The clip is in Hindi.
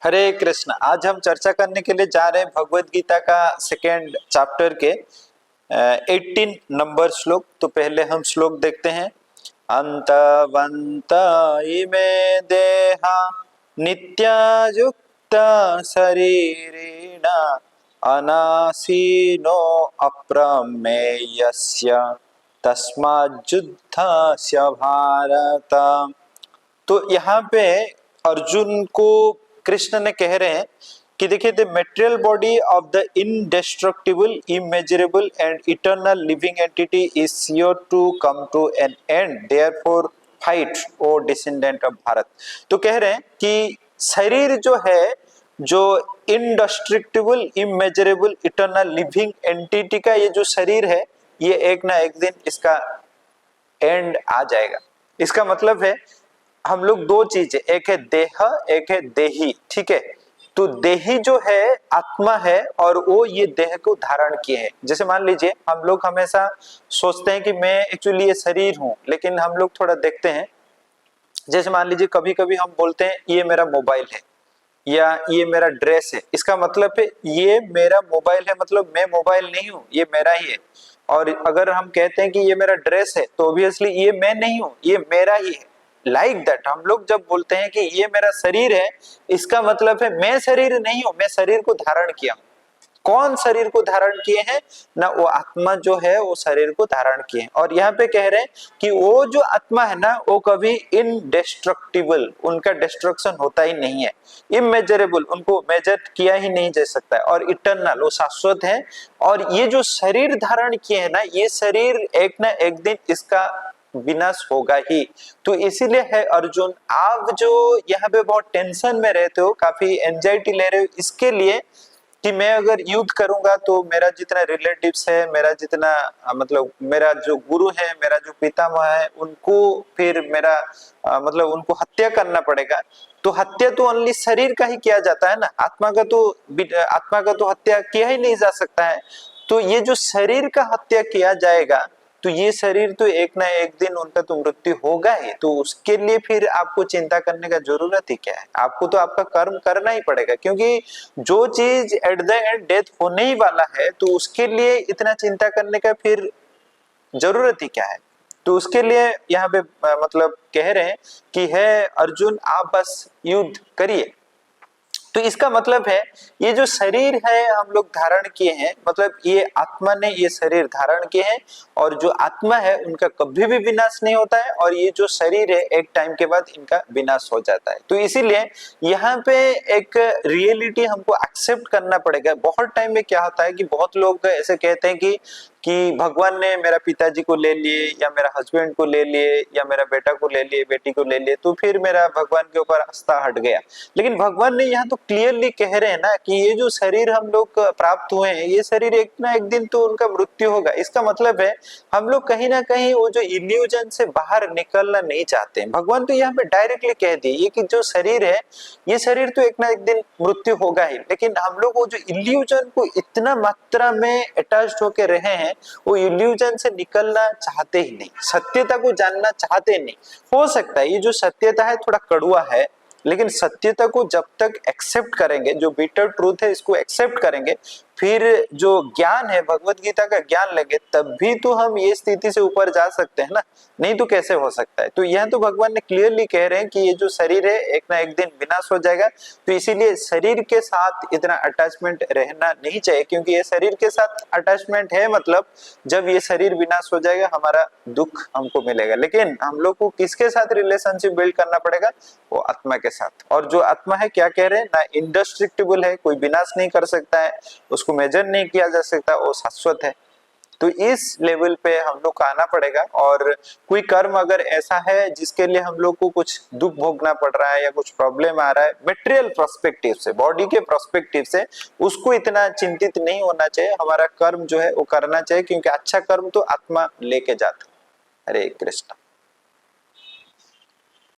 हरे कृष्ण। आज हम चर्चा करने के लिए जा रहे हैं भगवत गीता का सेकेंड चैप्टर के 18 नंबर श्लोक। तो पहले हम श्लोक देखते हैं। अंतवंत इमे देहा नित्यायुक्त शरीरेण अनासीनो अप्रमेयस्य तस्माज्जुद्धस्य भारत। तो यहाँ पे अर्जुन को कृष्ण ने कह रहे हैं कि देखिए, the material body of the indestructible immeasurable and eternal living entity is sure to come to an end, therefore fight O descendant of Bharata. तो कह रहे हैं कि शरीर जो है, जो indestructible immeasurable eternal living entity का ये जो शरीर है, ये एक ना एक दिन इसका एंड आ जाएगा। इसका मतलब है हम लोग दो चीजें, एक है देह, एक है देही। ठीक है, तो देही जो है आत्मा है और वो ये देह को धारण किए है। जैसे मान लीजिए हम लोग हमेशा सोचते हैं कि मैं एक्चुअली ये शरीर हूं, लेकिन हम लोग थोड़ा देखते हैं। जैसे मान लीजिए कभी कभी हम बोलते हैं ये मेरा मोबाइल है या ये मेरा ड्रेस है। इसका मतलब है ये मेरा मोबाइल है, मतलब मैं मोबाइल नहीं हूं, ये मेरा ही है। और अगर हम कहते हैं कि ये मेरा ड्रेस है, तो ऑब्वियसली ये मैं नहीं हूं, ये मेरा ही है। लाइक दैट हम लोग जब बोलते हैं कि ये मेरा शरीर है, इसका मतलब है मैं शरीर नहीं हूं, मैं शरीर को धारण किया हूं। कौन शरीर को धारण किए हैं ना? वो आत्मा जो है वो शरीर को धारण किए हैं। और यहाँ पे कह रहे हैं कि वो जो आत्मा है ना, वो कभी इनडेस्ट्रक्टिबल, उनका डिस्ट्रक्शन होता ही नहीं है। इमेजरेबल, उनको मेजर किया ही नहीं जा सकता है। और इटर्नल, वो शाश्वत है। और ये जो शरीर धारण किए हैं ना, ये शरीर एक ना एक दिन इसका विनाश होगा ही। तो इसीलिए है अर्जुन, आप जो यहाँ पे बहुत टेंशन में रहते हो, काफी एंजाइटी ले रहे हो इसके लिए कि मैं अगर युद्ध करूंगा तो मेरा जितना रिलेटिव्स है, मेरा जितना मतलब मेरा जो गुरु है, मेरा जो पितामह है, उनको फिर मेरा मतलब उनको हत्या करना पड़ेगा। तो हत्या तो ओनली शरीर का ही किया जाता है ना, आत्मा का तो हत्या किया ही नहीं जा सकता है। तो ये जो शरीर का हत्या किया जाएगा, तो ये शरीर तो एक ना एक दिन उनका तो मृत्यु होगा ही। तो उसके लिए फिर आपको चिंता करने का जरूरत ही क्या है? आपको तो आपका कर्म करना ही पड़ेगा, क्योंकि जो चीज एट द एंड डेथ होने ही वाला है, तो उसके लिए इतना चिंता करने का फिर जरूरत ही क्या है? तो उसके लिए यहाँ पे मतलब कह रहे हैं कि है अर्जुन, आप बस युद्ध करिए। तो इसका मतलब है ये जो शरीर है हम लोग धारण किए हैं, मतलब ये आत्मा ने ये शरीर धारण किए हैं। और जो आत्मा है उनका कभी भी विनाश नहीं होता है, और ये जो शरीर है एक टाइम के बाद इनका विनाश हो जाता है। तो इसीलिए यहाँ पे एक रियलिटी हमको एक्सेप्ट करना पड़ेगा। बहुत टाइम में क्या होता है कि बहुत लोग ऐसे कहते हैं कि भगवान ने मेरा पिताजी को ले लिए, या मेरा हस्बैंड को ले लिए, या मेरा बेटा को ले लिए, बेटी को ले लिए, तो फिर मेरा भगवान के ऊपर आस्था हट गया। लेकिन भगवान ने यहाँ तो क्लियरली कह रहे हैं ना कि ये जो शरीर हम लोग प्राप्त हुए हैं, ये शरीर एक ना एक दिन तो उनका मृत्यु होगा। इसका मतलब है हम लोग कहीं ना कहीं वो जो इल्यूजन से बाहर निकलना नहीं चाहते हैं। भगवान तो यहाँ पे डायरेक्टली कह दिए कि जो शरीर है, ये शरीर तो एक ना एक दिन मृत्यु होगा ही। लेकिन हम लोग वो जो इल्यूजन को इतना मात्रा में अटैच्ड होके रहे हैं, वो इल्यूजन से निकलना चाहते ही नहीं, सत्यता को जानना चाहते नहीं। हो सकता है ये जो सत्यता है थोड़ा कड़वा है, लेकिन सत्यता को जब तक एक्सेप्ट करेंगे, जो बिटर ट्रूथ है इसको एक्सेप्ट करेंगे, फिर जो ज्ञान है, भगवत गीता का ज्ञान लगे, तब भी तो हम ये स्थिति से ऊपर जा सकते हैं ना। नहीं तो कैसे हो सकता है? तो यह तो भगवान ने क्लियरली कह रहे हैं कि ये जो शरीर है एक ना एक दिन विनाश हो जाएगा। तो इसीलिए शरीर के साथ इतना अटैचमेंट रहना नहीं चाहिए, क्योंकि ये शरीर के साथ अटैचमेंट है मतलब जब ये शरीर विनाश हो जाएगा हमारा दुख हमको मिलेगा। लेकिन हम लोग को किसके साथ रिलेशनशिप बिल्ड करना पड़ेगा? वो आत्मा के साथ। और जो आत्मा है क्या कह रहे हैं ना, इंडेस्ट्रक्टिबल है, कोई विनाश नहीं कर सकता है, उसको मेजर नहीं किया जा सकता, वो शाश्वत है। तो इस लेवल पे हम लोग को आना पड़ेगा। और कोई कर्म अगर ऐसा है जिसके लिए हम लोग को कुछ दुख भोगना पड़ रहा है या कुछ प्रॉब्लम आ रहा है मटेरियल पर्सपेक्टिव से, बॉडी के पर्सपेक्टिव से, उसको इतना चिंतित नहीं होना चाहिए। हमारा कर्म जो है वो करना चाहिए, क्योंकि अच्छा कर्म तो आत्मा लेके जाता है। हरे कृष्ण।